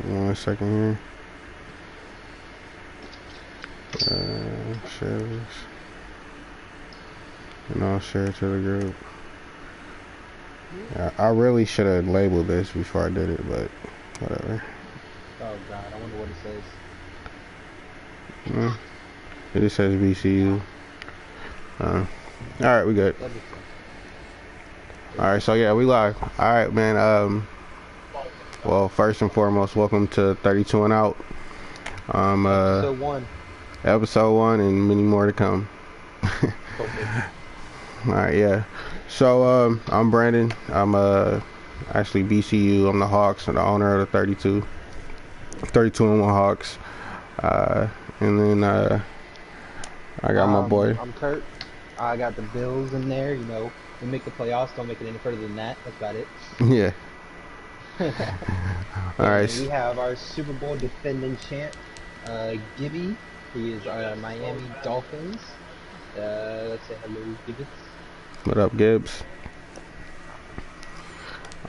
1 second here. Share this. And I'll share it to the group. I really should have labeled this before I did it, but whatever. Oh god, I wonder what it says. It just says BCU. Alright, we good. Alright, so yeah, we live. Alright, man. Well, first and foremost, welcome to 32 and Out. Episode 1. Episode 1 and many more to come. Alright, yeah. So, I'm Brandon. I'm actually BCU. I'm the Hawks and the owner of the 32 and 1 Hawks. And then I got my boy. I'm Kurt. I got the Bills in there. You know, we make the playoffs. Don't make it any further than that. That's about it. Yeah. All right. We have our Super Bowl defending champ, Gibby. He is our Miami Dolphins. Let's say hello, Gibbs. What up, Gibbs?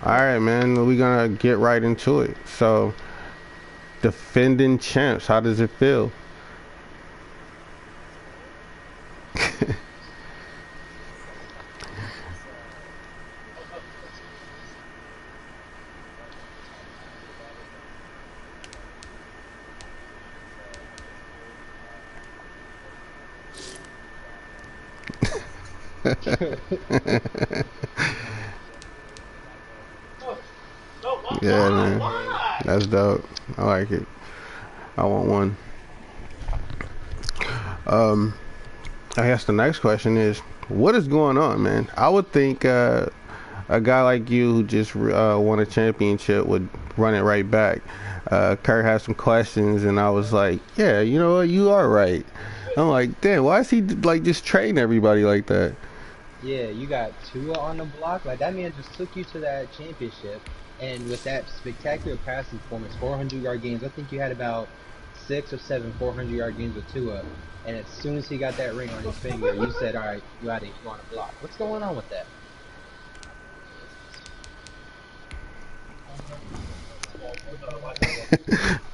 All right, man. We're gonna get right into it. So, defending champs. How does it feel? Yeah, man. That's dope. I like it. I want one. I guess the next question is, what is going on, man? I would think a guy like you who just won a championship would run it right back. Kurt had some questions, and I was like, yeah, you know what? You are right. I'm like, damn, why is he like just trading everybody like that? Yeah, you got Tua on the block. Like, that man just took you to that championship. And with that spectacular passing performance, 400-yard games, I think you had about 6 or 7 400-yard games with Tua. And as soon as he got that ring on his finger, you said, all right, you got to go on the block. What's going on with that?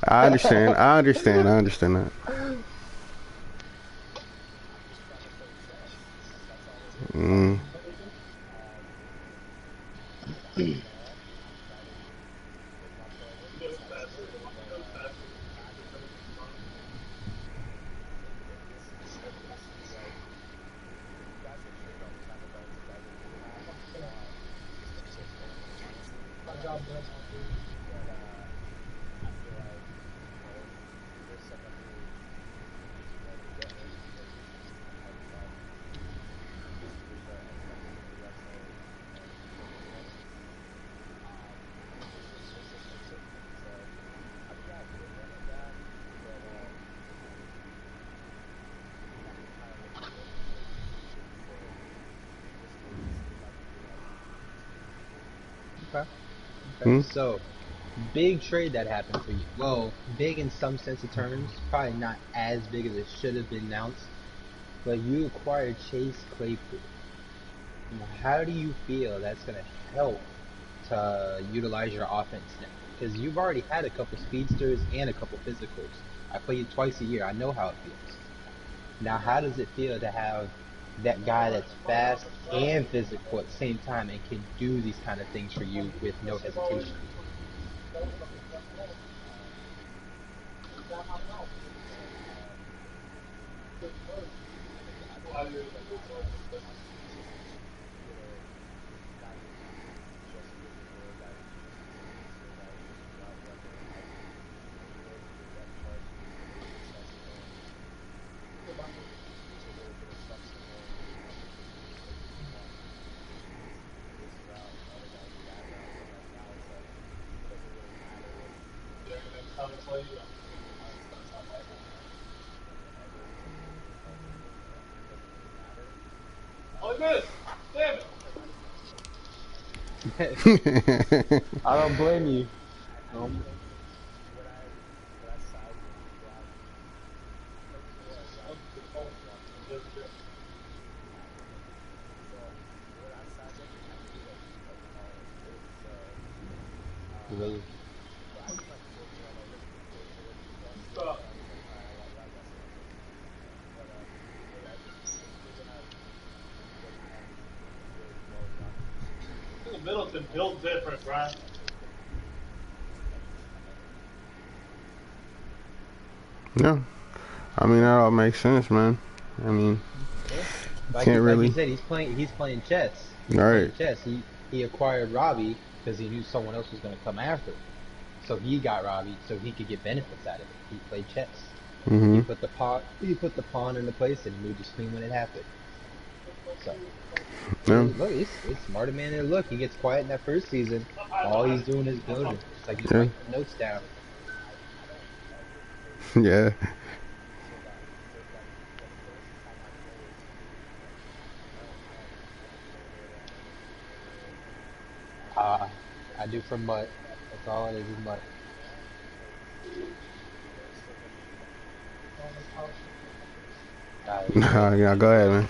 I understand that. Okay. So, big trade that happened for you. Well, big in some sense of terms. Probably not as big as it should have been announced. But you acquired Chase Claypool. How do you feel that's going to help to utilize your offense now? Because you've already had a couple speedsters and a couple physicals. I play you twice a year. I know how it feels. Now, how does it feel to have that guy that's fast and physical at the same time and can do these kind of things for you with no hesitation? I don't blame you. Really? something built different, Brian. Yeah. I mean, that all makes sense, man. I mean, Yeah. can't Like really. you said, he's playing chess. All He's right. playing chess. He acquired Robbie because he knew someone else was going to come after him. So he got Robbie so he could get benefits out of it. He played chess. Mm-hmm. He put the pawn into place and moved his queen when it happened. So Yeah. look, it's smarter man than look. He gets quiet in that first season. All he's doing is building. It's like he's Yeah. writing notes down. Yeah. I do for mutt. That's all it is mutt. Yeah. Go ahead, man.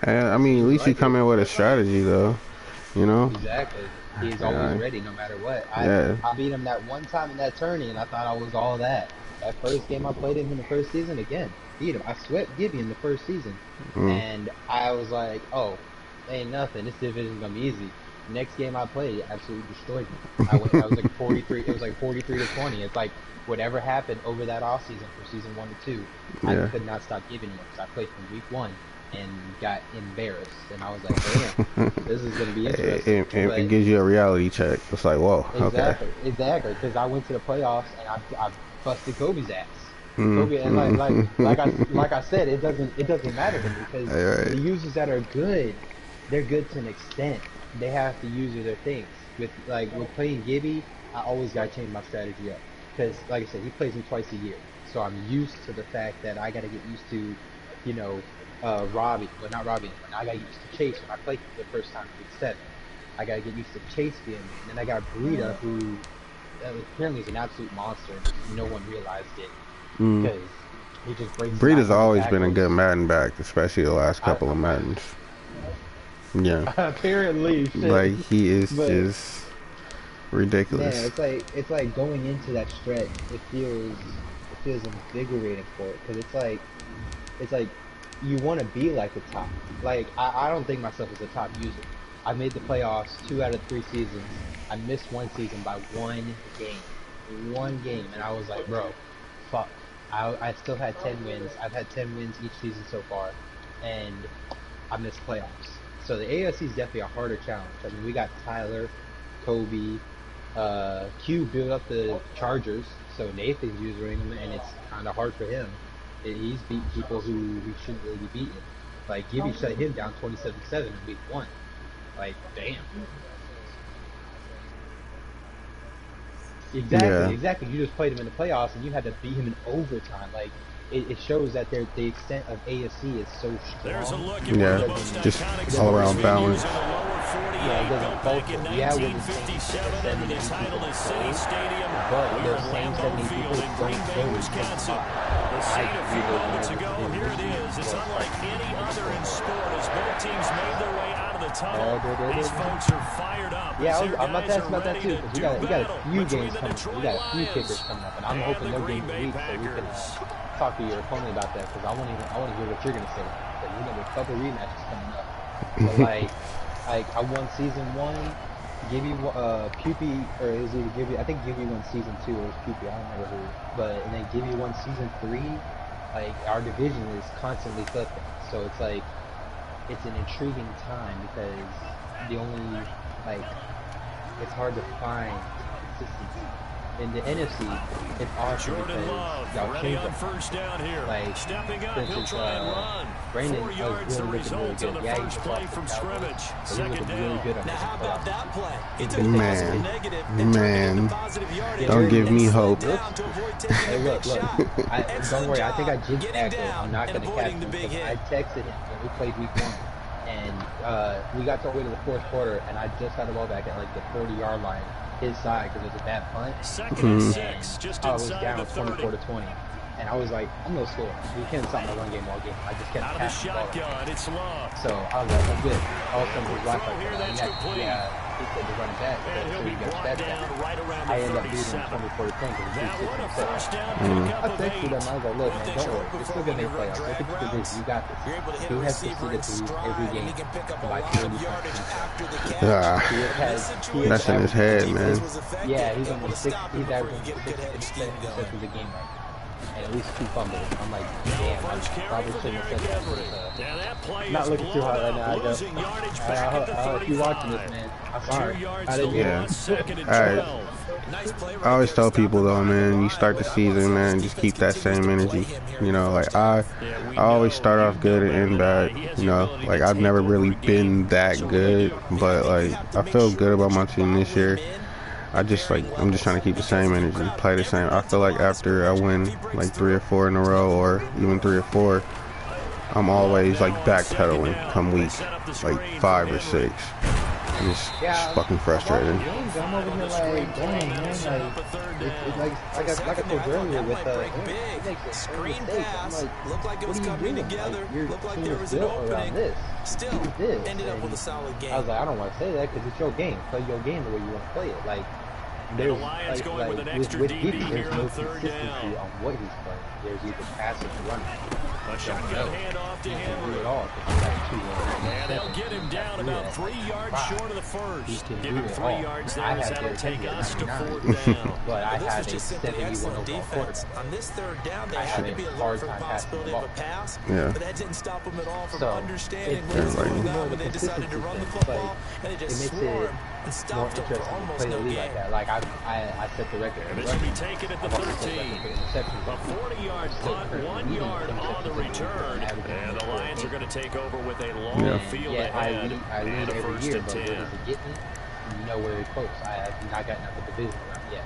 I mean, at He's least you like come it. in with a strategy, though. You know. Exactly. He's always Yeah. ready no matter what. Yeah. I beat him that one time in that tourney and I thought I was all that. That first game I played him in the first season again. Beat him. I swept Gibby in the first season. Mm. And I was like, oh, ain't nothing. This division's gonna be easy. Next game I played, he absolutely destroyed me. I was like 43 it was like 43 to 20. It's like whatever happened over that off season for season 1 to 2, I Yeah. could not stop giving him because I played from week 1 and got embarrassed. And I was like, damn, this is gonna be interesting. It gives you a reality check. It's like, whoa, okay. Exactly. Because I went to the playoffs and I busted Kobe's ass. Mm. Kobe and like I said, it doesn't matter to me because Right. the users that are good, they're good to an extent. They have to use their things. With playing Gibby, I always gotta change my strategy up because like I said, he plays me twice a year, so I'm used to the fact that I gotta get used to, you know, Robbie, well not Robbie anymore. Now I gotta get used to Chase when I played for the first time in week 7. I gotta get used to Chase being me, and then I got Breida who apparently is an absolute monster. No one realized it Mm. because he just breaks Breed sides always been a backwards. good Madden back, especially the last I, couple of Maddens. Yeah. apparently, shit. Like, he is But just man, ridiculous. it's like going into that stretch. It feels invigorating for it because it's like you want to be like the top. Like I don't think myself as a top user. I made the playoffs 2 out of 3 seasons. I missed one season by one game, and I was like, bro, fuck. I still had 10 wins. I've had 10 wins each season so far, and I missed playoffs. So the AFC is definitely a harder challenge. I mean, we got Tyler, Kobe, Q built up the Chargers, so Nathan's using them, and it's kind of hard for him. He's beat people who he shouldn't really be beating. Like Gibby shut him down 27-7 in week 1. Like, damn. Yeah. Exactly. You just played him in the playoffs, and you had to beat him in overtime. Like, it shows that the extent of AFC is so strong. Yeah. Just all around balance. Yeah, it doesn't falter. Yeah, when the Saints have 70 people but those same 70 people don't go because Here it is. It's unlike any other in sport as both teams made their way out of the tunnel. These folks are fired up. Yeah, I'm about to ask about that too, because we got a few games coming up. We got a few kickers coming up, and I'm hoping no games a week so we can talk to your opponent about that, because I want to hear what you're gonna say. Because we got a couple rematches coming up. But like I won season 1. Gibby, Puppy, or is it Gibby? I think Gibby won season 2, or it was Puppy, I don't remember who. But and then Gibby won season 3. Like our division is constantly flipping, so it's like it's an intriguing time because the only like it's hard to find consistency. In the NFC, it's awesome because y'all change up. Like, for instance, Brandon was really good. Yeah, he's play from scrimmage. Second down. Really good on how about that play? Man, don't give me hope. Hey, look. Don't worry. I think I jinxed Echo. I'm not gonna catch him because I texted him when we played week 1, and we got to the way to the fourth quarter, and I just got the ball back at like the 40-yard line. his side because it was a bad punt. Second and 6, just I was inside down the 30. 24-20. And I was like, I'm no score. You can't stop my run game all game. I just kept Out of the passing the ball. shotgun, it's Love. So I was like, I'm good. All of a sudden, his wife Throw here, that's complete. yeah, he said to run it back. And he'll So be he got brought that down right around I the ended up beating 37. him 24-10 because That he one a was first down I pickup of 8. texted him. I was like, look, man, don't worry. You're still going to make playoffs. Look at you this. You got this. He has succeeded through every game by 30 points. That's in his head, man. Yeah, he's almost 6. He's averaging 6 interceptions a game right now. And at least 2 fumbles. I'm like, damn, I probably shouldn't have said that. Not looking too hot right now, I guess. I hope you're watching this, man. I'm sorry. I didn't Alright. I always tell people though, man, you start the season, man, just keep that same energy. You know, like I always start off good and end bad. You know, like I've never really been that good, but like I feel good about my team this year. I'm just trying to keep the same energy, play the same. I feel like after I win like 3 or 4 in a row, or even 3 or 4, I'm always like backpedaling come week like 5 or 6. It's fucking frustrating. I'm over here like, dang, man, like I told you earlier with he makes a mistake. I'm like, what are you doing? Like, your team is built around this. Still ended up with a solid game. I was like, I don't want to say that because it's your game. Play your game the way you want to play it. Like, the Lions going with an extra DB here in the third down. On what he's playing. There's either passing or running. A shotgun handoff to Henry. And they'll get him down about 3 yards short of the first. Give him 3 yards there as that'll take us to 4th down. But I had a 71 defense. On this third down, there had to be a little for the possibility of a pass. But that didn't stop them at all from understanding what was going on when they decided to run the football. And they just swarmed and stopped them for almost no gain. Like I set the record. And this will be taken at the 13. A 40-yard punt, 1 yard on the return. And the Lions are going to take over with a long field ahead and a 1st and 10. You know where it's close. I have not gotten out of the division round yet.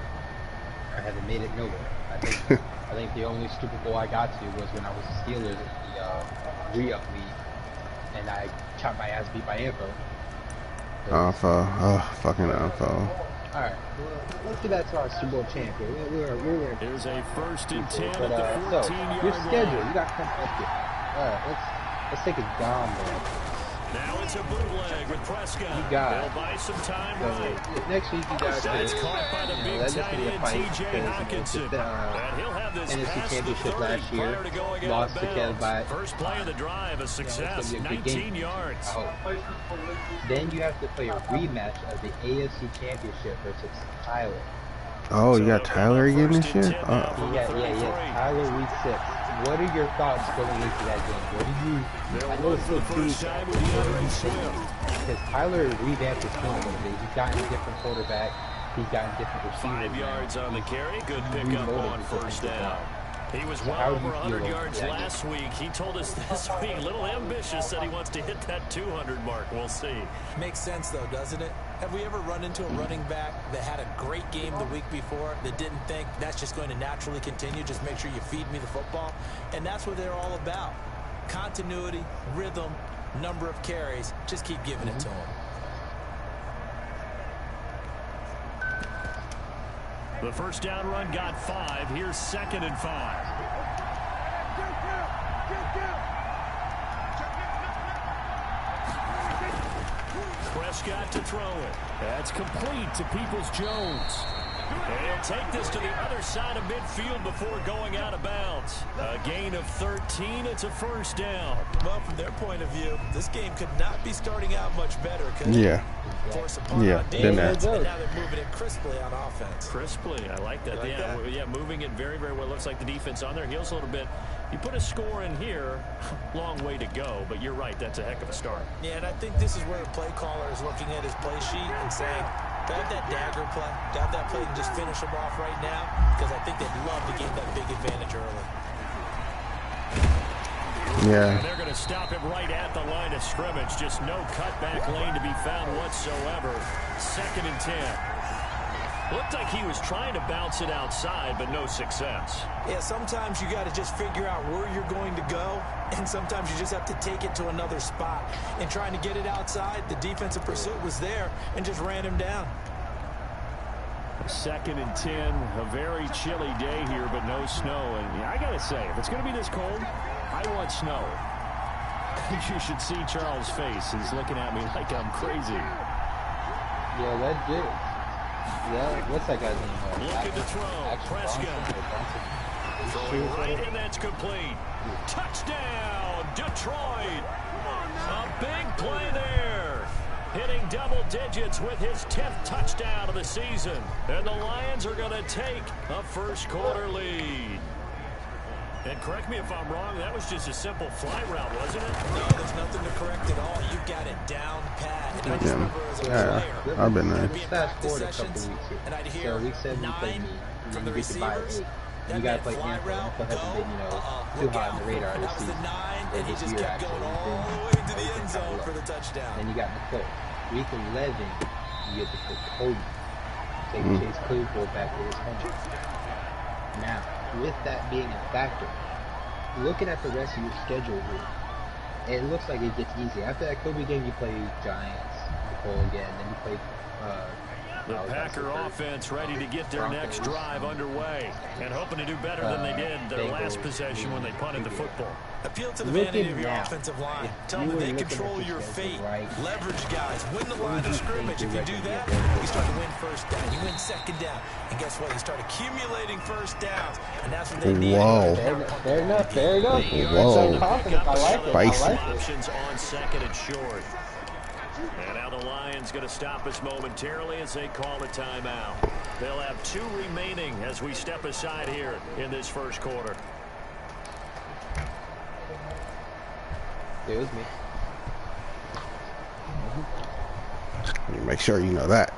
I haven't made it nowhere. I think the only Super Bowl I got to was when I was the Steelers in the re-up league, and I chopped my ass beat by Info. Fucking Info. Alright, well, let's get back to our Super Bowl champion. We're Here's a 1st and 10 at the 14-yard line. Your schedule, you got competitive. Alright, let's take a down there. Now it's a bootleg with Prescott. They'll buy some time right. Next week you guys That's caught by the big tight end T.J. Hawkinson. And he'll have this NFC Championship last year. Lost to Kev by first play of the drive, a success, 19 yards. Then you have to play a rematch of the AFC Championship versus Tyler. Oh, you got Tyler again this year? Yeah. Tyler week 6. What are your thoughts going into that game? What do you? I know it's still because Tyler revamped his team a little bit. He's gotten a different quarterback. He's gotten different receivers. 5 yards on the carry. Good pickup on 1st down. He was well over 100 yards last week. He told us this week, a little ambitious, said he wants to hit that 200 mark. We'll see. Makes sense, though, doesn't it? Have we ever run into a running back that had a great game the week before that didn't think that's just going to naturally continue? Just make sure you feed me the football. And that's what they're all about. Continuity, rhythm, number of carries. Just keep giving it to them. The 1st down run got 5. Here's 2nd and 5. Prescott to throw it. That's complete to Peoples-Jones. And he'll take this to the other side of midfield before going out of bounds. A gain of 13. It's a 1st down. Well, from their point of view, this game could not be starting out much better. Yeah. Then now they're moving it crisply on offense. Crisply, I like that. Yeah, moving it very, very well. Looks like the defense on their heels a little bit. You put a score in here, long way to go, but you're right, that's a heck of a start. Yeah, and I think this is where the play caller is looking at his play sheet and saying, to have that dagger play, to have that play and just finish them off right now, because I think they'd love to get that big advantage early. Yeah. And they're going to stop him right at the line of scrimmage. Just no cutback lane to be found whatsoever. 2nd and 10. Looked like he was trying to bounce it outside, but no success. Yeah, sometimes you got to just figure out where you're going to go, and sometimes you just have to take it to another spot. And trying to get it outside, the defensive pursuit was there and just ran him down. 2nd and 10, a very chilly day here, but no snow. And I got to say, if it's going to be this cold, I want snow. You should see Charles' face. He's looking at me like I'm crazy. Yeah, that did. Yeah, what's that guy's name? Looking to throw. Prescott. Throwing right, and that's complete. Touchdown, Detroit. A big play there. Hitting double digits with his 10th touchdown of the season. And the Lions are going to take a first quarter lead. And correct me if I'm wrong, that was just a simple fly route, wasn't it? No, there's nothing to correct at all. You've got it down pat. And I just remember as a player, I've been there. Fast forward a couple weeks here. and I'd hear So week 7 you played me, and then you get to buy 8. You gotta play Anthem. Anthem hasn't been, too hot on the radar this season. And he just kept going all the way into the end zone for the touchdown. Then you got McCoy. Week 11, you get to put Kobe. Take Chase Claypool back to his home. Now, with that being a factor, looking at the rest of your schedule here, it looks like it gets easier. After that Kobe game, you play Giants, Nicole again, then you play the Packer offense ready to get their next drive underway and hoping to do better than they did their last possession when they punted the football. Appeal to the vanity of your offensive line. Tell them they control your fate. Leverage guys. Win the line of scrimmage. If you do that, you start to win first down. You win second down. And guess what? You start accumulating first downs. And that's what they need. Whoa. Fair enough. Whoa. I like it. Spicy. Options on 2nd and short. And now the Lions going to stop us momentarily as they call a timeout. They'll have 2 remaining as we step aside here in this first quarter. It was me. You make sure you know that.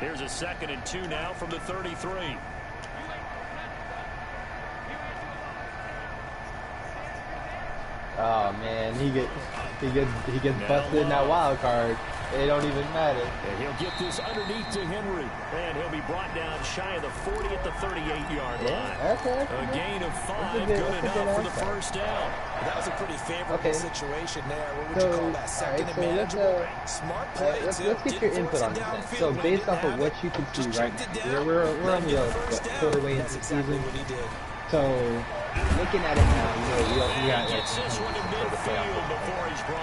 Here's a 2nd and 2 now from the 33. Oh man, he gets busted in that wild card. It don't even matter. And he'll get this underneath to Henry. And he'll be brought down shy of the 40 at the 38-yard line. Okay. A gain of 5, good enough for the first down. That was a pretty favorable situation there. What would you call that? Second and manageable. Smart play. Let's get your input on this then. So based off of what you can see right now, we're only a quarter way into the season. So looking at it now, we got like for the playoff.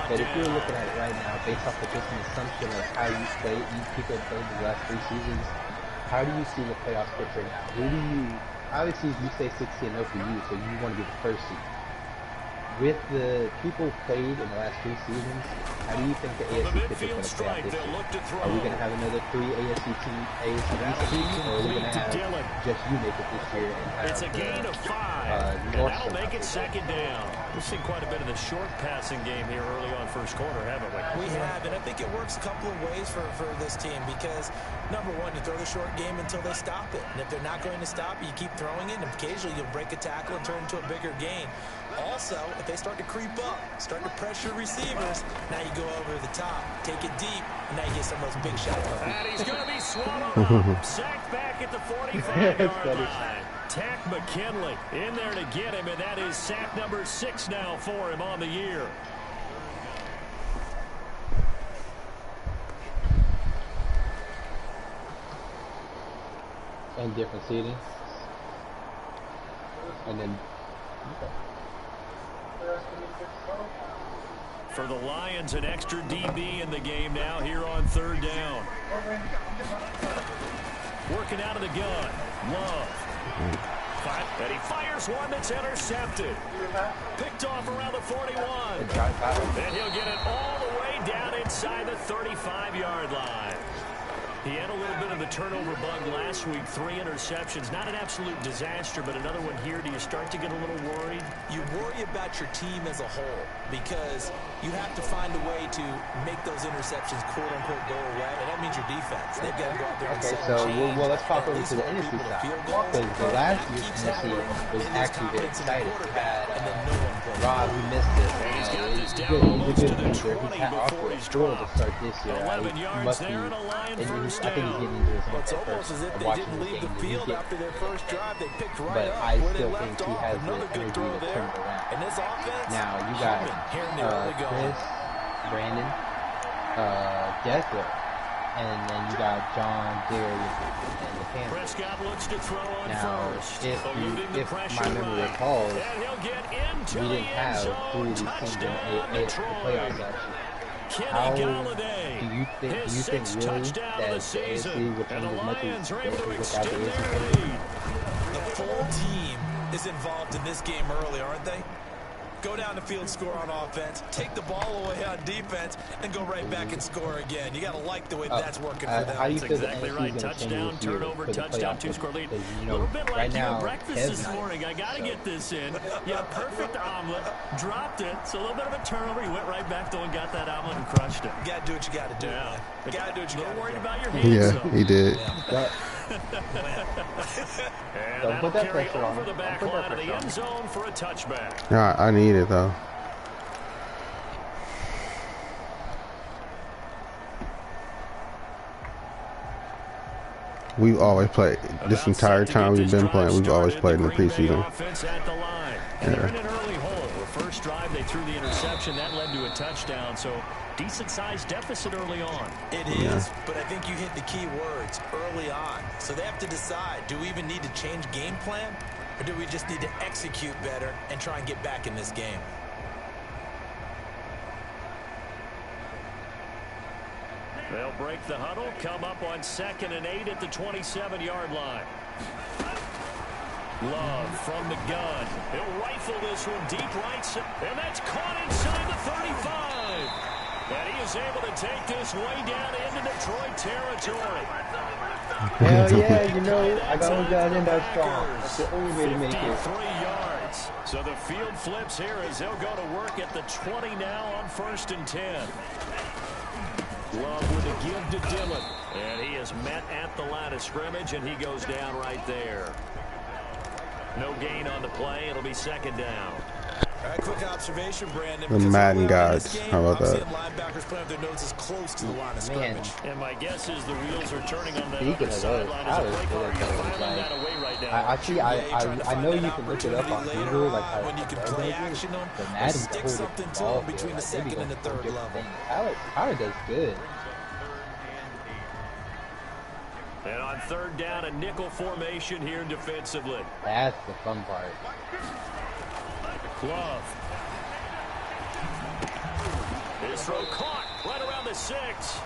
But if you're looking at it right now, based off of just an assumption of how you played, people have played the last 3 seasons, how do you see the playoffs picture now? Who do you? Obviously, you say 16-0 for you, so you want to be the first seed. With the people played in the last 3 seasons, how do you think the AFC picture is going to play out this year? Are we going to have another 3 AFC teams, or are we going to have just you make it this year and have it's a gain of 5, and that'll make it 2nd down. We've seen quite a bit of the short passing game here early on first quarter, haven't we? We have, and I think it works a couple of ways for this team because, number one, you throw the short game until they stop it. And if they're not going to stop it, you keep throwing it, and occasionally you'll break a tackle and turn into a bigger gain. Also, if they start to creep up, start to pressure receivers, now you go over the top, take it deep, and now you get some of those big shots. And he's going to be swallowed up. Sacked back at the 45-yard line. Tack McKinley in there to get him, and that is sack number 6 now for him on the year. And different seating. And then... For the Lions, an extra DB in the game now here on 3rd down. Working out of the gun. Love. And he fires one that's intercepted. Picked off around the 41. And he'll get it all the way down inside the 35-yard line. He had a little bit of the turnover bug last week, 3 interceptions. Not an absolute disaster, but another one here. Do you start to get a little worried? You worry about your team as a whole because you have to find a way to make those interceptions, quote-unquote, go away, and that means your defense. They've got to go out there and well, let's pop over to the NFC side. Because the last year's NFC was actually very exciting. We had Rob, who missed it. He's a good leader. He had also a thrill to start this year. He must be, I think he's getting into his head. It's almost as if they didn't leave the field after their first drive. They picked right up I where they still left think he off. has the Another good energy throw to turn there. it around. And this offense, Now you got here in the early going. Chris Brandon, Deathwick, and then you got John, Darius, and the Panthers. Prescott looks to throw on Now, first. if my memory recalls, we didn't have 3 of these teams in the playoffs last year. How do you think really that the AFC would change as much as without the AFC? The full team is involved in this game early, aren't they? Go down the field, score on offense, take the ball away on defense, and go right back and score again. You got to like the way that's working for them. How do you That's feel exactly the right. NFC's Touchdown, turnover, touchdown, 2-score lead. You A know, little bit like right now, breakfast this morning. I got to get this in. Yeah, perfect omelet. Dropped it. So a little bit of a turnover. He went right back though and got that omelet and crushed it. You got to do what you got to do. Yeah. You got to do what you got to do. A little worried about your hands. Yeah, though. he did. Don't And put that'll that carry pressure on over him. the back Don't put line that of the pressure on end zone for a touchback. I need it though. We've always played this entire time we've been playing. We've always played in the preseason. And they're in an early hole. The first drive they threw the interception that led to a touchdown. So decent sized deficit early on. It is, but I think you hit the key words early on. So they have to decide: do we even need to change game plan, or do we just need to execute better and try and get back in this game? They'll break the huddle, come up on 2nd and 8 at the 27-yard line. Love from the gun. He'll rifle this one deep right, and that's caught inside the 35. And he is able to take this way down into Detroit territory. Hell yeah, you know, I got in that strong. That's the only way to make it. 53 yards. So the field flips here as they'll go to work at the 20 now on 1st and 10. Love with a give to Dillon. And he is met at the line of scrimmage, and he goes down right there. No gain on the play. It'll be 2nd down. All right, quick observation, Brandon. The Madden gods. How about that? Linebackers playing with their noses close to the line of scrimmage. And my guess is the wheels are turning on that Speaking other of those, sideline as I a was play good caller. at You're those, filing like, that away right now. I know you can look it up on Google, like how when you can play action on, but or Madden's a stick whole something different to ball them between field. the second and the third level. Tyler does good. And on 3rd down, a nickel formation here defensively. That's the fun part. Love. His throw caught right around the 6.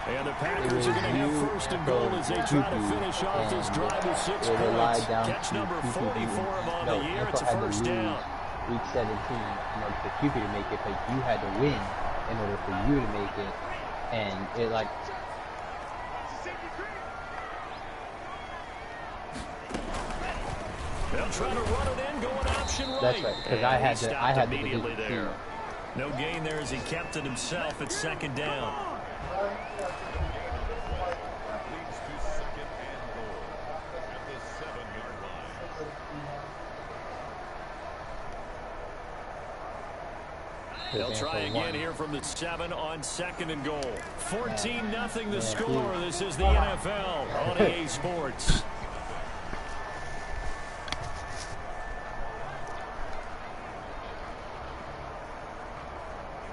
And the Packers are going to have 1st and goal as they try to finish off this drive with 6 points. Catch number 40 for him on the year. It's a 1st down. Week 17 in order for QB to make it, but you had to win in order for you to make it. And it like... They'll try to run it in, going option right. That's right, because I had to immediately there. No gain there as he kept it himself at 2nd down. They'll try again here from the 7 on 2nd and goal. 14-0 the score. This is the NFL on EA Sports.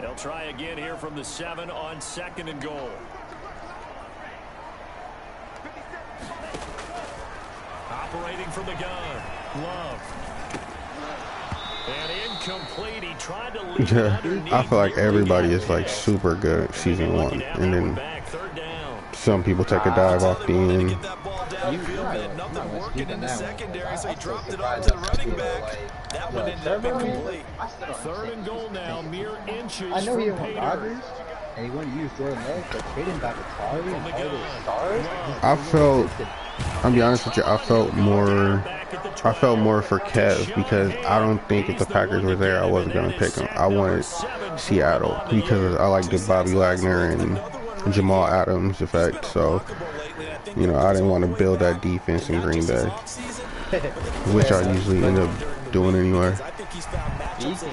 They'll try again here from the 7 on 2nd and goal. Operating from the gun. Love. And incomplete. He tried to lead underneath. I feel like everybody is like super good season 1, and then some people take a dive off the end. Nothing working in the secondary, so he dropped it off to the running back. That one ended up incomplete. 3rd and goal now, mere inches. I know he from went Pater. Rodgers, and he wanted to use Jordan Love, but trading back to Tari and all the stars. I felt, I'll be honest with you, I felt more for Kev, because I don't think if the Packers were there, I wasn't going to pick him. I wanted Seattle because I like the Bobby Wagner and Jamal Adams effect. So, you know, I didn't want to build that defense in Green Bay, which I usually end up doing anyway. BC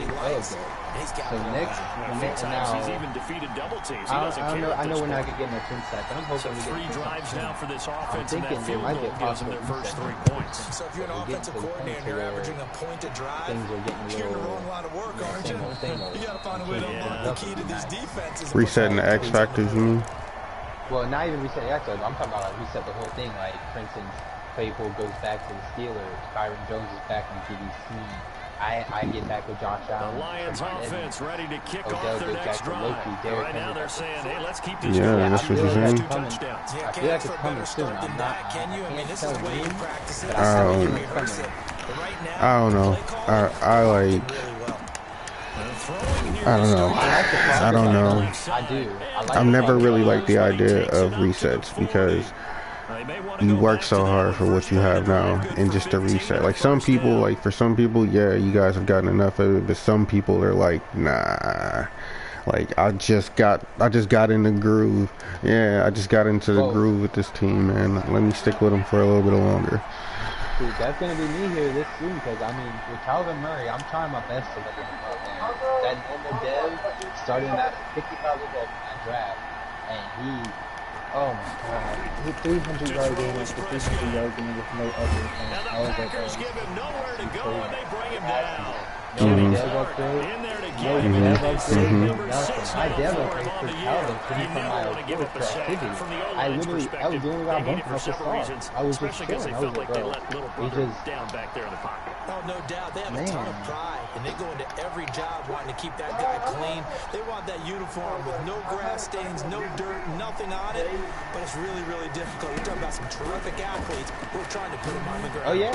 He's got So next, now, he's even defeated double teams. He I doesn't care. know we're not gonna get no 10 sacks. I'm hoping So we get 3 drives now for this offense, and that thinking field there might goal be a gives them their possible first 3 reset. points. So if you're an We're getting offensive to the coordinator, point you're where averaging a point a drive, things are getting a you're in the little wrong line of work, aren't you? same old. You got to find a way to unlock the key to these defenses. Resetting the X factors, you mean? Well, not even reset the X factors. I'm talking about like reset the whole thing. Like, for instance, Claypool goes back to the Steelers. Byron Jones is back in GDC. I get back with Josh Allen. The Lions offense ready to kick Odell off their goes next back to drive. Loki. Right now they're saying, hey, let's keep this Yeah, going. that's what you're saying. Touchdowns. I feel like it's coming soon. I'm not. Can you? I mean, this is the way you practice it. I don't know. I like. I don't know. I don't know. I do. I've never really liked the idea of resets because you work so hard for what you have now and just to reset. Like some people, like for some people, yeah, you guys have gotten enough of it, but some people are like, nah. Like I just got in the groove. Yeah, I just got into the groove with this team, man. Let me stick with them for a little bit longer. Dude, that's gonna be me here this soon because I mean, with Calvin Murray, I'm trying my best to level him up. And that normal dev started at 55 overall in that draft, and he, oh my god, he 300 yard game after 300 yard game with no other. And I was like, Packers give him nowhere to go, and they bring him down. no dev upgrade, no dev upgrade, nothing. My dev upgrade for Calvin came from my award for activity. I was the only guy bumping up the star. I was just chilling. I was like, bro, he just down back there in the pocket. Oh, no doubt. They have a ton of pride, and they go into every job wanting to keep that guy clean. They want that uniform with no grass stains, no dirt, nothing on it. But it's really, really difficult. You're talking about some terrific athletes who are trying to put him on the ground. oh yeah.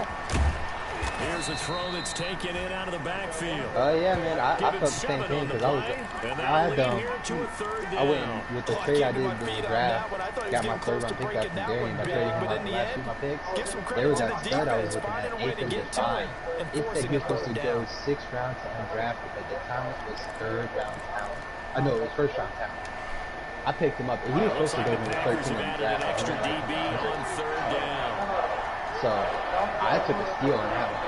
Here's a throw that's taken in out of the backfield. Oh yeah, man. I felt the same thing because I went with the trade I did in the draft. Got my 3rd round pick out from Darian. I traded him out last week. My picks. There was that stud I was looking at, Nathan Devine. It said he was supposed to go 6th round to undrafted, but the talent was 3rd round talent. I know it was 1st round talent. I picked him up. He was supposed to go to the 13th round draft. Extra DB on 3rd down. So I took a steal on that one.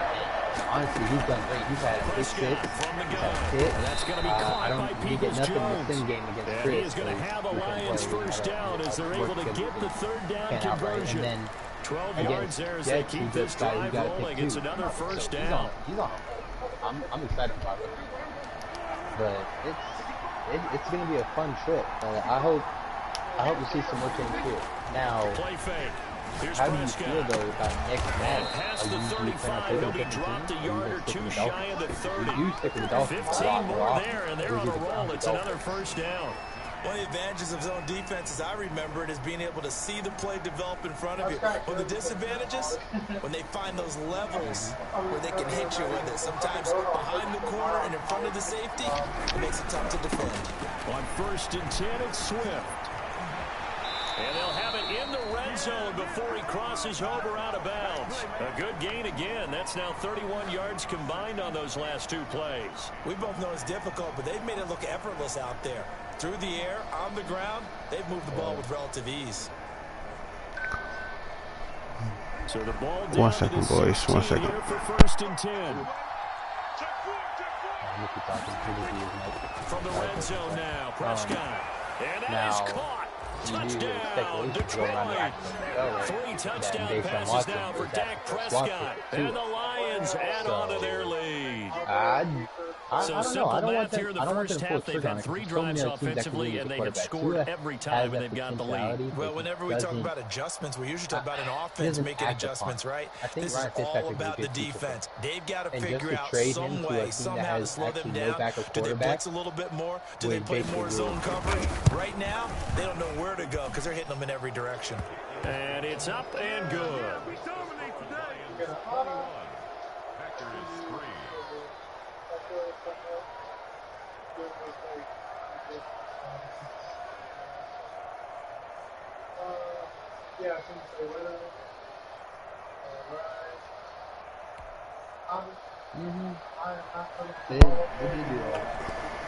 Honestly, he's done great. He's had a big hit. He's had a hit. I don't he get nothing in the sim game against Chris. He is going to have the Lions first down as they're able to get the 3rd down conversion. And then 12 yards there as they keep this drive rolling. It's another 1st down. He's on. I'm excited about it. But it's going to be a fun trip. I hope to see some more things here. Now, play fake. Here's how do you feel though about next match? Past the 35, he'll be dropped a yard or 2 shy of the 30. You stick with the Dolphins. 15 more there, and they're on a roll. It's another 1st down. One of the advantages of zone defense, as I remember it, is being able to see the play develop in front of you. One of the disadvantages, when they find those levels where they can hit you with it. Sometimes behind the corner and in front of the safety, it makes it tough to defend. On 1st and 10, it's Swift. And they'll have it in the red zone before he crosses over out of bounds. A good gain again. That's now 31 yards combined on those last 2 plays. We both know it's difficult, but they've made it look effortless out there. Through the air, on the ground, they've moved the ball with relative ease. So the ball down 1 second, boys. 1 second. For 1st and 10. From the red zone now, Prescott. And that is caught. Touchdown, Detroit. 3 touchdown passes now for Dak Prescott. And the Lions add on to their lead. So simple math here in the first half. They've had 3 drives offensively, and they have scored every time, and they've got the lead. Well, whenever we talk about adjustments, we usually talk about an offense making adjustments, right? This is all about the defense. They've got to figure out some way, somehow to slow them down. Do they blitz a little bit more? Do they play more zone coverage? Right now, they don't know where to go because they're hitting them in every direction. And it's up and good.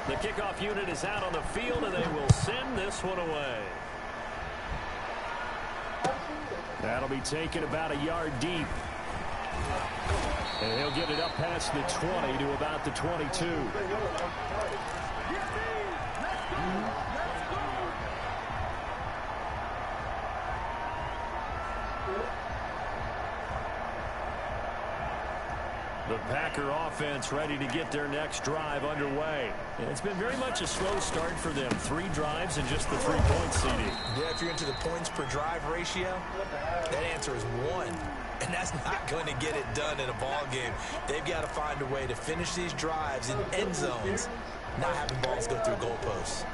The kickoff unit is out on the field, and they will send this one away. That'll be taken about a yard deep. And he'll get it up past the 20 to about the 22. The Packer offense ready to get their next drive underway. And it's been very much a slow start for them. 3 drives and just the 3-point CD. Yeah, if you're into the points per drive ratio, that answer is 1. And that's not going to get it done in a ball game. They've got to find a way to finish these drives in end zones, not having balls go through goalposts.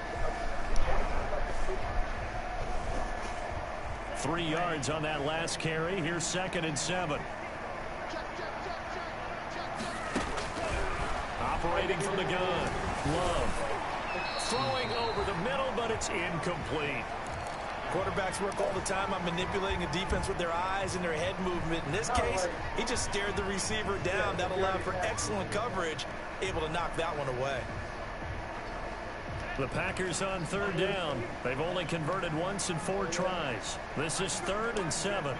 3 yards on that last carry. Here's 2nd and 7. Operating from the gun. Love. Throwing over the middle, but it's incomplete. Quarterbacks work all the time on manipulating a defense with their eyes and their head movement. In this case, he just stared the receiver down. That allowed for excellent coverage, able to knock that one away. The Packers on 3rd down. They've only converted once in 4 tries. This is 3rd and 7.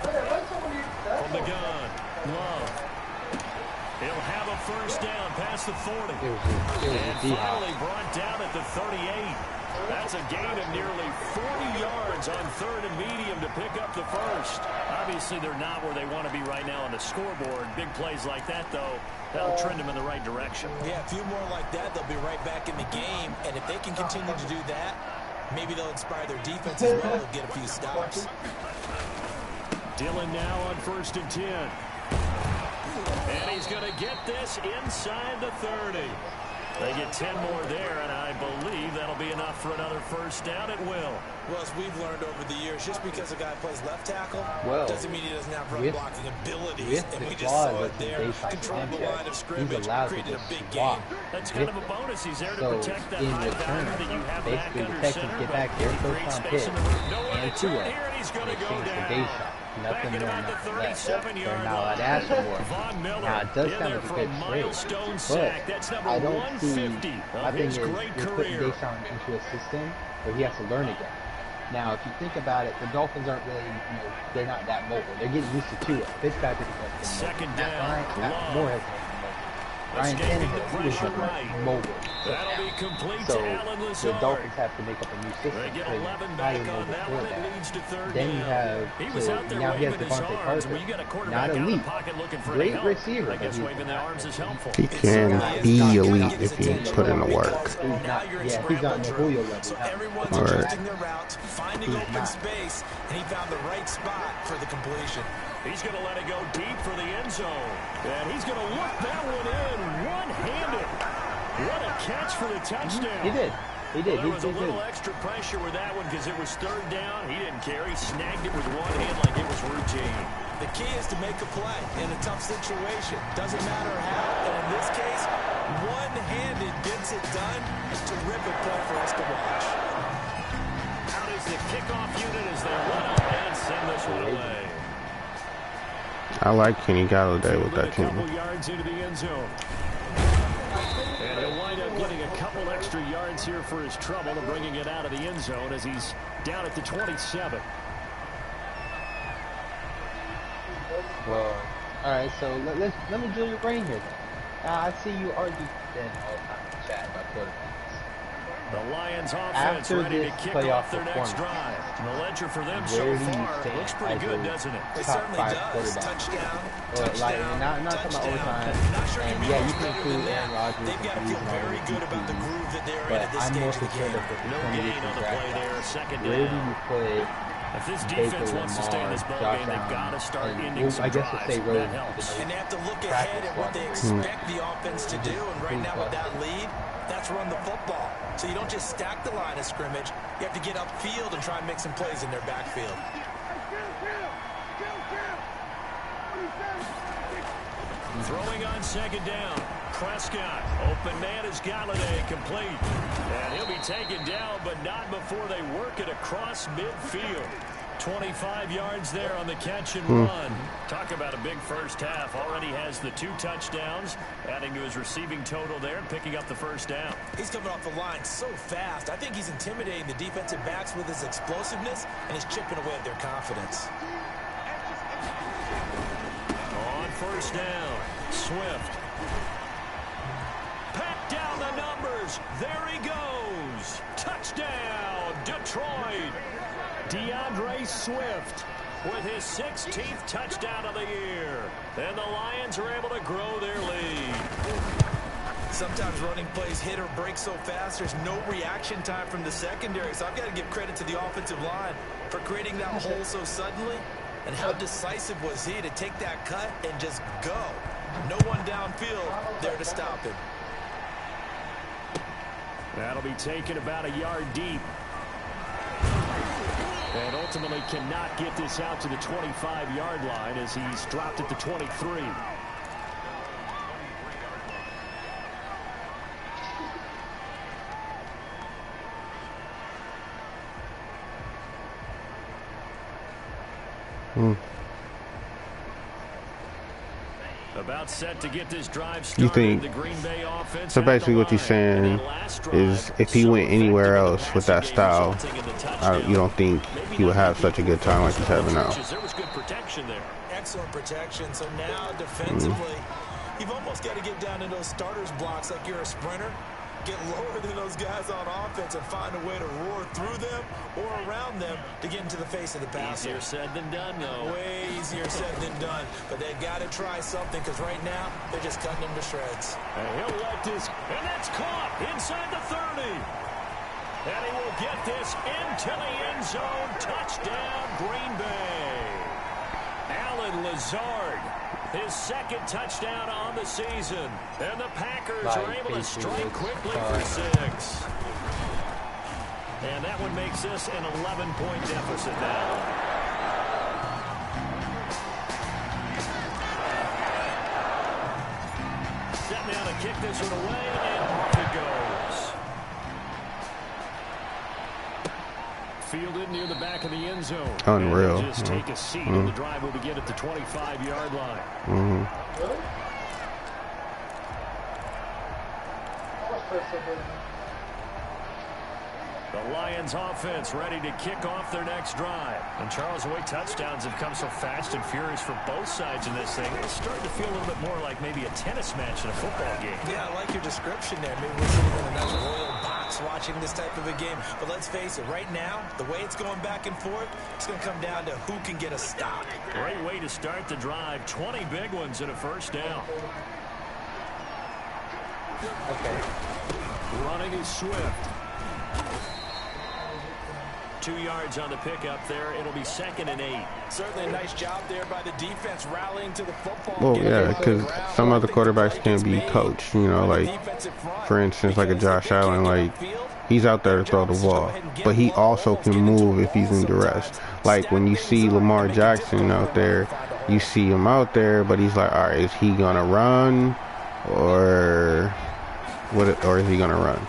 From the gun. Love. He'll have a first down past the 40. And finally brought down at the 38. That's a gain of nearly 40 yards on 3rd and medium to pick up the first. Obviously, they're not where they want to be right now on the scoreboard. Big plays like that, though, that'll trend them in the right direction. Yeah, a few more like that, they'll be right back in the game. And if they can continue to do that, maybe they'll inspire their defense as well and get a few stops. Dillon now on 1st and 10. And he's going to get this inside the 30. They get 10 more there, and I believe that'll be enough for another first down at will. Well, as we've learned over the years, just because a guy plays left tackle doesn't mean he doesn't have run blocking abilities. And we just saw it there. Controlled the line of scrimmage, created a big game. That's kind of a bonus. He's there to protect that high value that you have back under center. Get back there, first round pick, and to it. Here, and he's going to go down. Let them know not to let. They're not allowed to ask for more. Now, it does sound like a good trade, but I don't see, I think you're putting Deshaun into a system where he has to learn again. Now, if you think about it, the Dolphins aren't really, they're not that mobile. They're getting used to Tua. Fitzpatrick is second down. Matt Moore has been Ryan Tannehill is mobile. That'll be complete So to Alan the Lazard. Dolphins have to make up a new system. They get 11 back on that one. It leads to 3rd Then you down. have, He was out there now he has waving his Devontae arms. Parker. When you got a Not quarterback out of the elite. pocket looking for Great help, receiver. I guess waving the arms is helpful. He can be elite if he put in the work. He's not in the Julio level. So everyone's All right. adjusting their routes, finding open space, and he found the right spot for the completion. He's going to let it go deep for the end zone. And he's going to look that one in one-handed. What a catch for the touchdown. He did. He did. Well, there was a little extra pressure with that one because it was 3rd down. He didn't care. He snagged it with one hand like it was routine. The key is to make a play in a tough situation. Doesn't matter how. And in this case, one-handed gets it done. Terrific play for us to watch. Out is the kickoff unit as they run up and send this one away. I like Kenny Galladay with that A couple team. yards into the end zone. And he'll wind up getting a couple extra yards here for his trouble and bringing it out of the end zone as he's down at the 27. Well, all right. So let me drill your brain here. Then. I see you argue then all the time in chat about quarterbacks. The Lions offense After ready to this kick playoff off their next drive. And the ledger for them so Where do you far stand looks pretty as good, a doesn't it? It top certainly 5 does. quarterback? Touchdown, Like, touchdown, not talking about touchdown. overtime. Not sure And you'd be yeah, you okay can with include that. Aaron Rodgers. They've got to feel very good about the groove that they're in But at this I'm stage more of the concerned game. with the No gain on the play there. Second Where do down. you put If this Baker, defense wants to stay in this Lamar, ballgame, Josh they've got to Allen, start and ending some I guess drives. to say That Rhodes, helps. And they have to look ahead at what they expect the offense to do. And right now with that lead, that's run the football. So you don't just stack the line of scrimmage. You have to get upfield and try and make some plays in their backfield. Throwing on second down. Prescott. Open man is Galladay, complete. And he'll be taken down, but not before they work it across midfield. 25 yards there on the catch and run. Talk about a big first half. Already has the 2 touchdowns, adding to his receiving total there and picking up the first down. He's coming off the line so fast. I think he's intimidating the defensive backs with his explosiveness, and he's chipping away at their confidence. first down. Swift. Packed down the numbers. There he goes. Touchdown, Detroit. DeAndre Swift with his 16th touchdown of the year. And the Lions are able to grow their lead. Sometimes running plays hit or break so fast, there's no reaction time from the secondary. So I've got to give credit to the offensive line for creating that hole so suddenly. And how decisive was he to take that cut and just go. No one downfield there to stop him. That'll be taken about a yard deep. And ultimately cannot get this out to the 25-yard line as he's dropped at the 23. About set to get this drive started. You think the Green Bay offense so? Basically, what you're saying is, if he went anywhere else with that style, you don't think he would have such a good time like he's having now. There was good protection there. Excellent protection. So now defensively, you've almost got to get down in those starters blocks like you're a sprinter. Get lower than those guys on offense and find a way to roar through them or around them to get into the face of the passer. Easier said than done, though. Way easier said than done. But they've got to try something because right now they're just cutting them to shreds. And he'll let this, and that's caught inside the 30. And he will get this into the end zone. Touchdown, Green Bay. Alan Lazard. His second touchdown on the season. And the Packers are able to strike quickly for 6. And that one makes this an 11-point deficit now. Set now to kick this one away, and off it goes. Fielded near the back of the end zone. Unreal. Just take a seat, and the drive will begin at the 25-yard line. The Lions offense ready to kick off their next drive. And Charles, the way touchdowns have come so fast and furious for both sides in this thing, it's starting to feel a little bit more like maybe a tennis match in a football game. Yeah, I like your description there. Maybe we're sitting in another royal box watching this type of a game. But let's face it, right now, the way it's going back and forth, it's going to come down to who can get a stop. Great way to start the drive. 20 big ones and a first down. Okay. Running is Swift. 2 yards on the pickup there. It'll be 2nd and 8. Certainly a nice job there by the defense rallying to the football. Well, yeah, because some other quarterbacks can be coached, you know, like, for instance, like a Josh Allen, like, he's out there to throw the ball, but he also can move if he's in duress. Like, when you see Lamar Jackson out there, you see him out there, but he's like, all right, is he going to run, or is he going to run,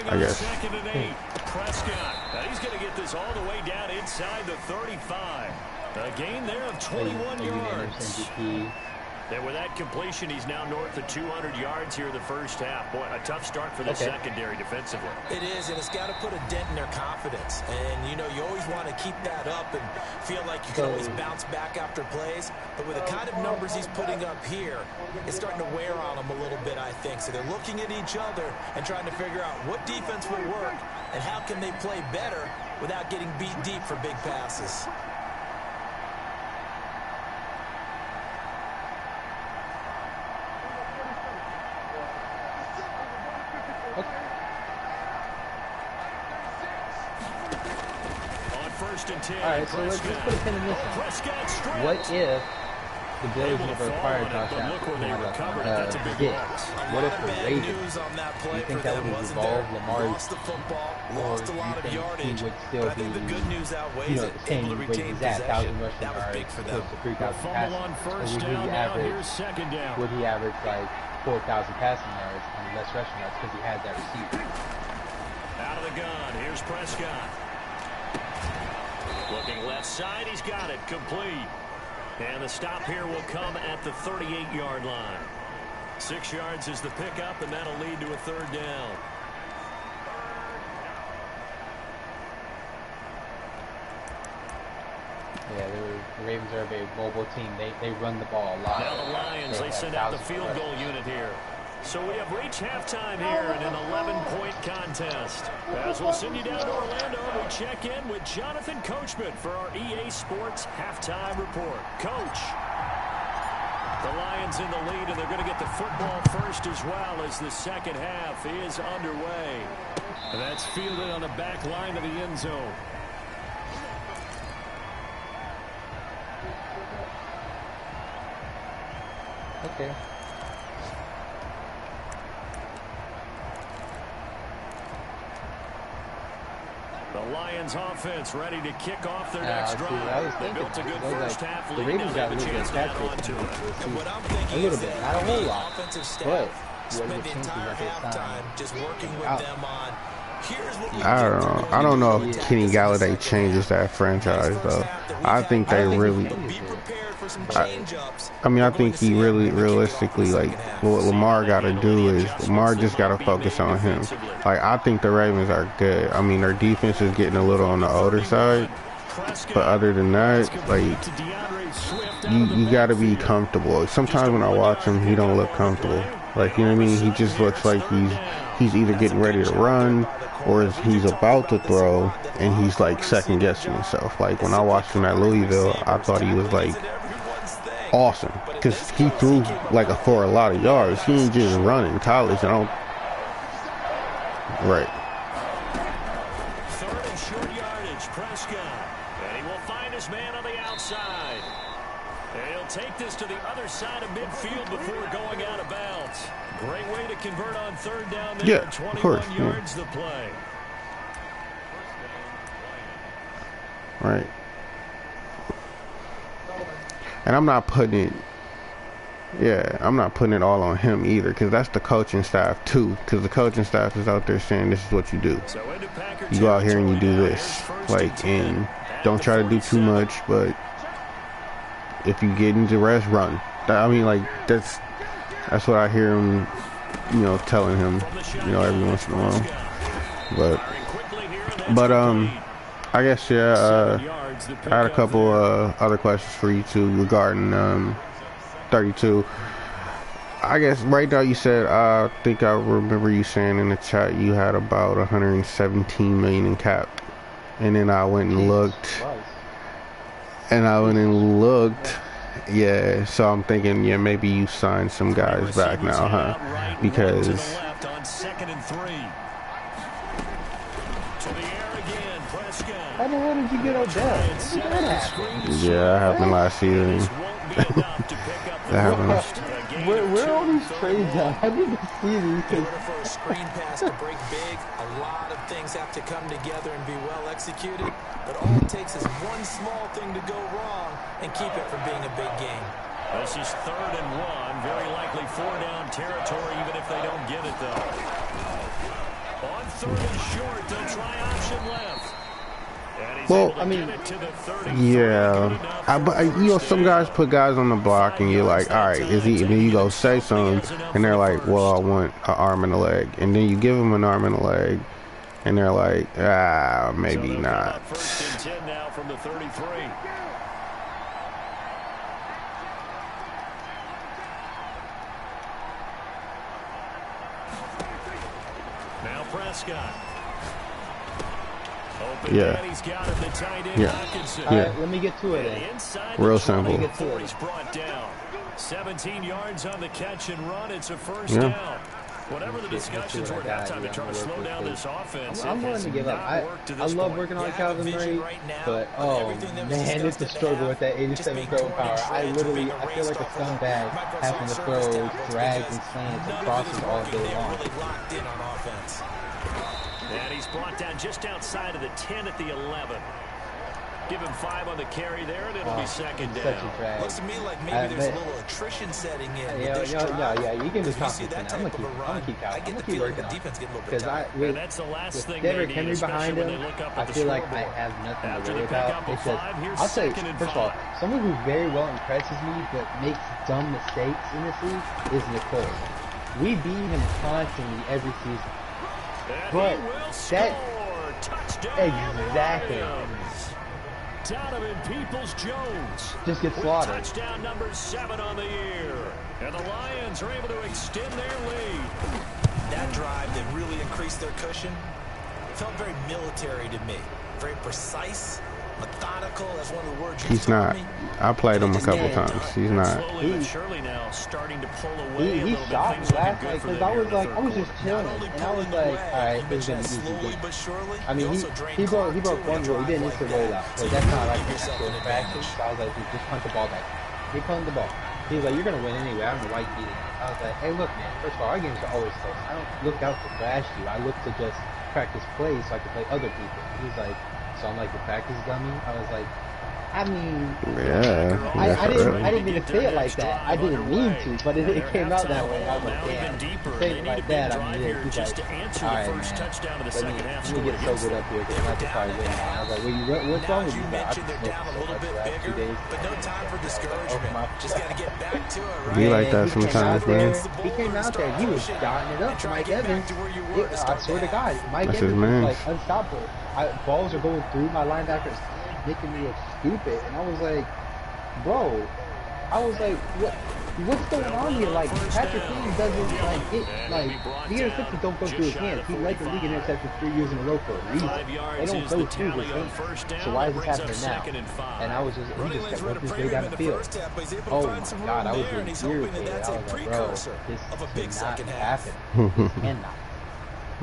I guess. 2nd and 8. Prescott. He's going to get this all the way down inside the 35. A gain there of 21 yards. And with that completion, he's now north of 200 yards here in the first half. Boy, a tough start for the secondary defensively. It is, and it's got to put a dent in their confidence. And, you know, you always want to keep that up and feel like you can always bounce back after plays. But with the kind of numbers he's putting up here, it's starting to wear on them a little bit, I think. So they're looking at each other and trying to figure out what defense will work and how can they play better without getting beat deep for big passes. Alright, so let's just put a pin in this one. What if the Bills never acquired Josh Allen? What if the Ravens, do you think that would have evolved Lamar's, or do you think he would still be, you know, the same rate he's at, 1,000 rushing yards, close to 3,000 passing yards, or would he average like 4,000 passing yards and less rushing yards because he had that receiver? Out of the gun, here's Prescott. Looking left side, he's got it, complete. And the stop here will come at the 38-yard line. 6 yards is the pickup, and that'll lead to a 3rd down. Yeah, the Ravens are a very mobile team. They run the ball a lot. Now the Lions, they send out the field goal unit here. So we have reached halftime here in an 11-point contest. As we'll send you down to Orlando, we check in with Jonathan Coachman for our EA Sports Halftime Report. Coach. The Lions in the lead, and they're going to get the football first as well as the second half is underway. And that's fielded on the back line of the end zone. Okay. The Lions offense ready to kick off their next drive. They built a good first half lead. The Ravens got a little bit of catch a little bit, not a whole lot, but spend the entire halftime just working with them on. I don't know if Kenny Galladay changes that franchise though. I think they really. I mean, I think he really, realistically, like, what Lamar got to do is Lamar just got to focus on him. Like, I think the Ravens are good. I mean, their defense is getting a little on the older side, but other than that, like, you got to be comfortable. Sometimes when I watch him, he don't look comfortable. Like, you know what I mean? He just looks like he's either getting ready to run or he's about to throw, and he's like second guessing himself. Like when I watched him at Louisville, I thought he was like awesome because he threw like for a lot of yards. He ain't just running college. I don't. Right. Third and short yardage, Prescott, and he will find his man on the outside. And he'll take this to the other side of midfield before going out of bounds. Great way to convert on third down there. Yeah, 21 of course, yards the play. Right. And I'm not putting it all on him either, because that's the coaching staff too, because the coaching staff is out there saying this is what you do. You go out here and you do this, like, and don't try to do too much, but if you get into rest, run. I mean, like, that's what I hear him, you know, telling him, you know, every once in a while. But I guess, yeah, I had a couple other questions for you too regarding 32. I guess right now you said, I think I remember you saying in the chat you had about 117 million in cap. And then I went and looked. Yeah, so I'm thinking, yeah, maybe you signed some guys back now, huh? Because how the hell did you get Odell? yeah, that happened last season. That happened. Where are all these trades at? I didn't see these. In order for a screen pass to break big, a lot of things have to come together and be well executed. But all it takes is one small thing to go wrong and keep it from being a big game. This is 3rd and 1. Very likely 4-down territory, even if they don't get it, though. On 3rd and short, they'll try option left. Well, I mean, yeah, but you know, some guys put guys on the block, and you're like, all right, is he? And then you go say something, and they're like, well, I want an arm and a leg, and then you give them an arm and a leg, and they're like, maybe not. First and 10 now from the 33. Now Prescott. Yeah. All right, let me get to it. Real simple. 17 yards on the catch and run. It's a first down. Whatever the discussions were at that time to try to slow down this offense. I'm willing to give up. I love working on Calvin Murray, but man, it's a struggle with that 87 throw power. I feel like a scumbag having to throw drags and slants and crosses all day long. And he's brought down just outside of the 10 at the 11. Give him 5 on the carry there, and it'll be second down. Looks to me like maybe there's a little attrition setting in. Yeah, you can just talk to me. I'm gonna keep working on it. Because with Derrick Henry behind him, I feel like I have nothing to worry about. Because I'll say, first of all, someone who very well impresses me but makes dumb mistakes in this league is Nicole. We beat him constantly every season. But that exactly. Donovan Peoples-Jones. Just get slaughtered. Touchdown number 7 on the year. And the Lions are able to extend their lead. That drive that really increased their cushion felt very military to me. Very precise, methodical. That's one of the words. He's not. I played him a couple times. He's not. Slowly but surely now starting to pull away a He little shot bit. me last night because I was like, I was just chilling, and I was like, all right, this is gonna be easy. I mean, he broke one rule. He didn't instant roll out, but that's not like his fashion. So I was like, dude, just punt the ball back. He punted the ball. He was like, you're gonna win anyway. I don't know why you beat it. I was like, hey, look, man. First of all, our games are always close. I don't look out to thrash you. I look to just practice plays so I can play other people. He's like, so I'm like the practice dummy. I was like, I mean, Yeah. I didn't mean to say it like that. I didn't mean to, but it came out that way. I was like, damn, say it like that. I mean, yeah, he's like, all right, man, let me get sobered up here because I'm not probably win now. I was like, what's wrong with you guys? I've been smoking so much the last 2 days. But no time for discouragement. Just got to get back to it, right? Be like that sometimes, man. He came out there. He was dotting it up to Mike Evans. I swear to God, Mike That's his Evans man. was like unstoppable. Balls are going through my linebackers, making me look stupid, and I was like, bro, what's going on here? Like, Patrick Queen doesn't, like, the interceptions don't go through his hands. He led the league in interceptions 3 years in a row for a reason. They don't go through his hands. So why is this happening now? And I was just, he just kept working his way down the field. Oh my God, I was really irritated. I was like, bro, this cannot happen. This cannot.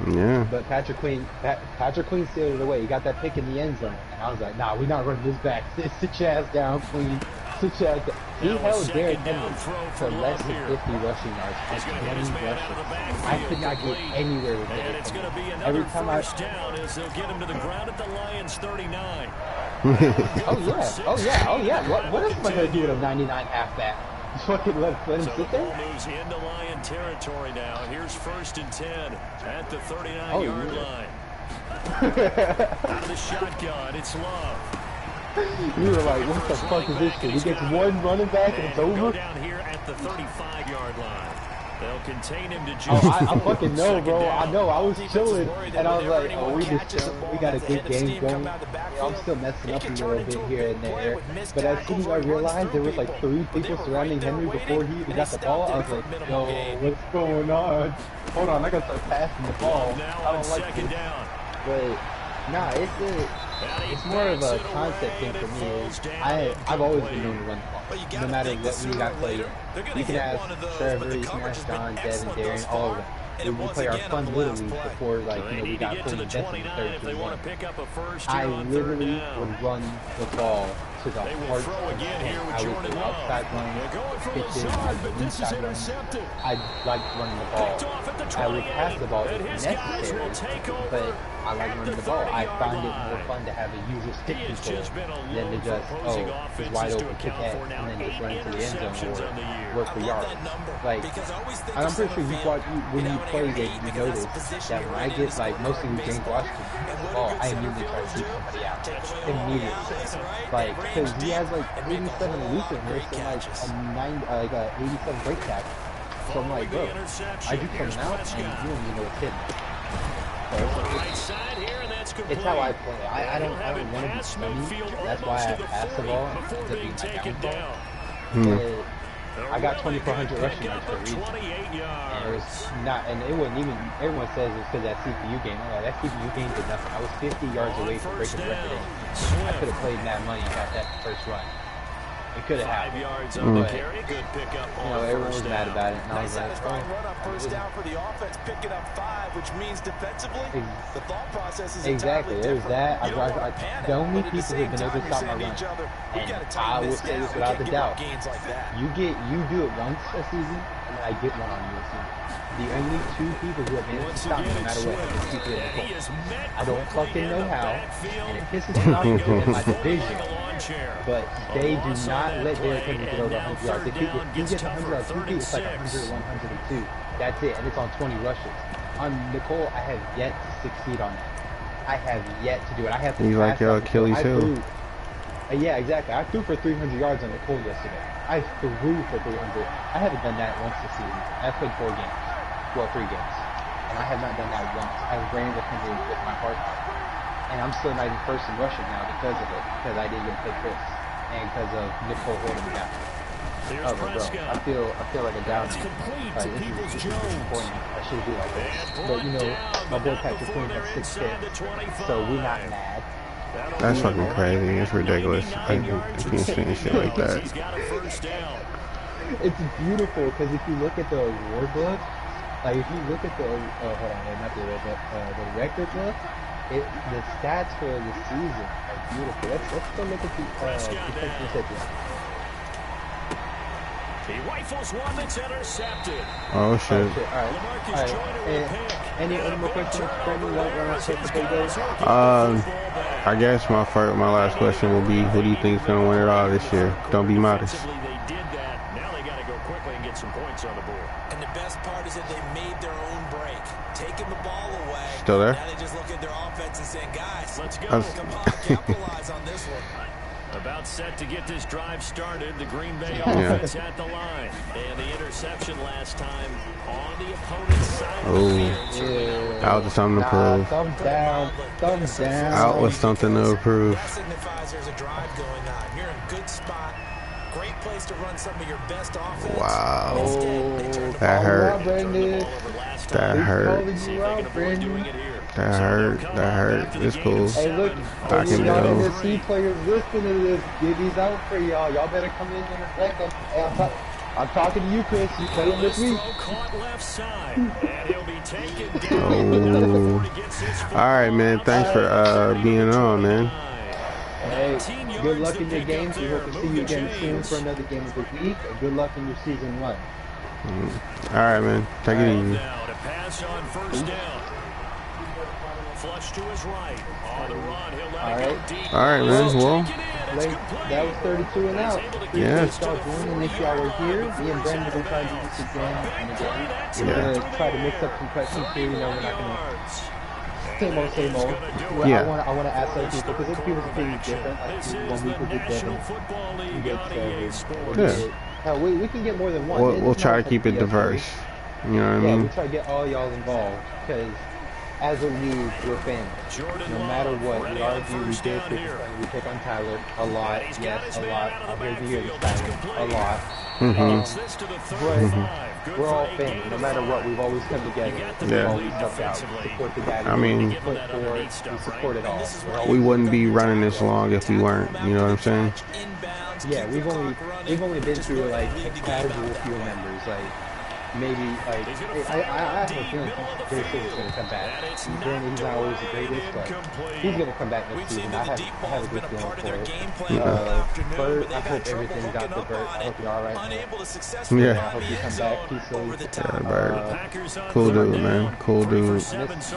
Yeah. But Patrick Queen steered it away. He got that pick in the end zone. And I was like, nah, we're not running this back. Sit your ass down, Queen. Sit your ass down. He held Derrick Henry for less than 50 rushing yards and 20 rushes. I could not get anywhere with Derrick Henry. Every time first down as they'll get him to the ground at the Lions 39. Oh yeah. What else am I gonna do with a 99 halfback? Just fucking let him sit there? The ball moves into Lion territory now. Here's 1st and 10 at the 39-yard line. Out of the shotgun, it's Love. You were like, what the fuck is this shit? He gets one running back and it's over? Go down here at the 35-yard line. They'll contain him to just I fucking know, bro. I know. I was chilling, and I was like, oh, we just chilling. We got a good game going. I'm still messing up a little bit here and there. But as soon as I realized there was like 3 people surrounding Henry before he even got the ball, I was like, yo, what's going on? Hold on, I gotta start passing the ball. I don't like this. But, nah, it's more of a concept thing for me. I've always been known to run the ball. No matter what we got played. You can ask Trevor, you can ask John, Devin, Darren, all of them. When we play our fun little league before, like, we got fully invested in the third team. I literally would run the ball to the heart of the paint. I would do outside runs, pitches, inside runs. I like running the ball. I would pass the ball if necessary, but I like running the ball. I find it more fun to have a user stick control than to just, it's wide open, kick ass, and then just run into the end zone or work for yards. Like, and I'm pretty sure when you play that, you notice that when I get, like, mostly with James Washington the ball, I immediately try to beat somebody out. Immediately. Like, because he has, like, 87 elusiveness and, like, a 87 break tackle. So I'm like, bro, I do coming out, and you don't even know what's hitting. It's how I play. I don't want to be funny. That's why I pass the ball instead of being my downfall. I got 2,400 rushing yards for a reason. And it was not, and it wasn't even, everyone says it's because that CPU game. I'm like, that CPU game did nothing. I was 50 yards away from breaking the record. I could have played Mad Money and got that first run. It could have happened. But, you know, everyone was mad about it, and I was like, first down for the offense, picking up 5, which means defensively, the thought process is exactly. There's that. The only people who've been able to stop my run, and I will say this without a doubt, you do it once a season, and I get one on you a season. The only 2 people who have been able to stop me no matter what is people in the Colts. I don't fucking know how, and it pisses me off because in my division. But they do not let Derrick Henry get over 100 yards. If he gets 100 yards, it's like 100, 102. That's it, and it's on 20 rushes. On Nicole, I have yet to succeed on that. I have yet to do it. I have to. He's like your Achilles heel. Yeah, exactly. I threw for 300 yards on Nicole yesterday. I threw for 300. I haven't done that once this season. I've played 4 games. Well, 3 games. And I have not done that once. I ran with Henry with my heart. and I'm still not even first in rushing now because of it, because I didn't get to play Chris, and because of Nicole holding me down. Oh, bro, I feel like a downer. This is important. I should do like this. But you know, my boy Patrick Queen has 6 hits, so we not mad. That's fucking crazy. It's ridiculous. I can't stand shit like that. It's beautiful because if you look at the award book, like if you look at the hold on, not the award book, the record book, the stats for the season are beautiful. Let's go look at the recipients. He rifles one that's intercepted. Oh shit. Alright. Any more questions for me? I guess my last question will be, who do you think is gonna win it all this year? Don't be modest. They did that. Now they got to go quickly and get some points on the board. And the best part is that they made their own break, taking the ball away. Still there? Now they just look at their offense and saying, guys, let's go. Come on, capitalize on this one. About set to get this drive started. The Green Bay offense at the line. And the interception last time on the opponent's side. Oh, out with something to prove. Thumbs down. Thumbs down. Out with something to prove. That signifies there's a drive going on. You're in a good spot. Great place to run some of your best offense. Wow. That hurt. That hurt. That hurt. It's cool. Hey, look, I can y'all go. NSC players listening to this. Gibby's out for y'all. Y'all better come in a second. Hey, I'm talking to you, Chris. You play him this week. Oh. Alright, man. Thanks for being on, man. Hey, good luck in your games. We hope to see you again soon for another game of the week. And good luck in your season 1. Alright, man. Take it easy. Now to pass on first down. Flush to his right. On the run, he'll let it go deep. Alright, man. Well, that was 32 and out. Yeah. Start doing it next hour here. Me and Brandon are going to try to do this again and again. We're going to try to mix up some questions here. You know, we're not going to same old. Well, yeah. I want to ask other people because other people's opinion is different. Like 1 week we get Devin, we get Trevor. Hell, we can get more than one. We'll try to keep it diverse. You know what I mean? Yeah, we try to get all y'all involved because as a league, we're family. No matter what, we argue, we did, we pick on Tyler a lot. Yes, a lot. I'll hear you this time. A lot. But we're all family. No matter what, we've always come together. We've always helped out. Support the guys. I mean, we support it all. We wouldn't be running this long if we weren't. You know what I'm saying? Yeah, we've only been through like a casual few members, like maybe like I have a feeling Chris is gonna come back. Granted, he's not always the greatest, but he's gonna come back next season. I have a good feeling for it. Bert, I hope everything's out for Bert. I hope you're all right. Yeah. I hope you come back. He's safe. Yeah, Bert. Cool dude, man. Cool dude. Yeah, Bert's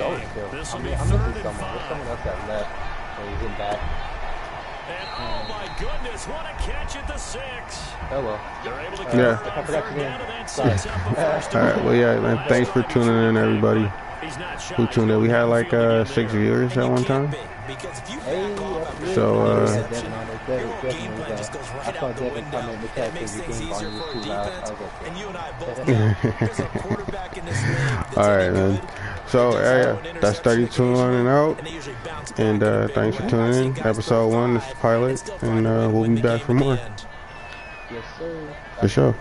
always cool. I'm missing someone. There's someone else that left. So he's in back. And oh my goodness, what a catch at the 6. Oh well. Yeah. I forgot your name. Sorry. Alright, well yeah, man. Thanks for tuning in, everybody who tuned in. We had like 6 viewers at one time. So I saw Devin comment in the chat that the game volume was too loud. Alright, man. So yeah, that's 32 on and out. And thanks for tuning in. Episode 1, this is the pilot, and we'll be back for more. Yes, sir. For sure.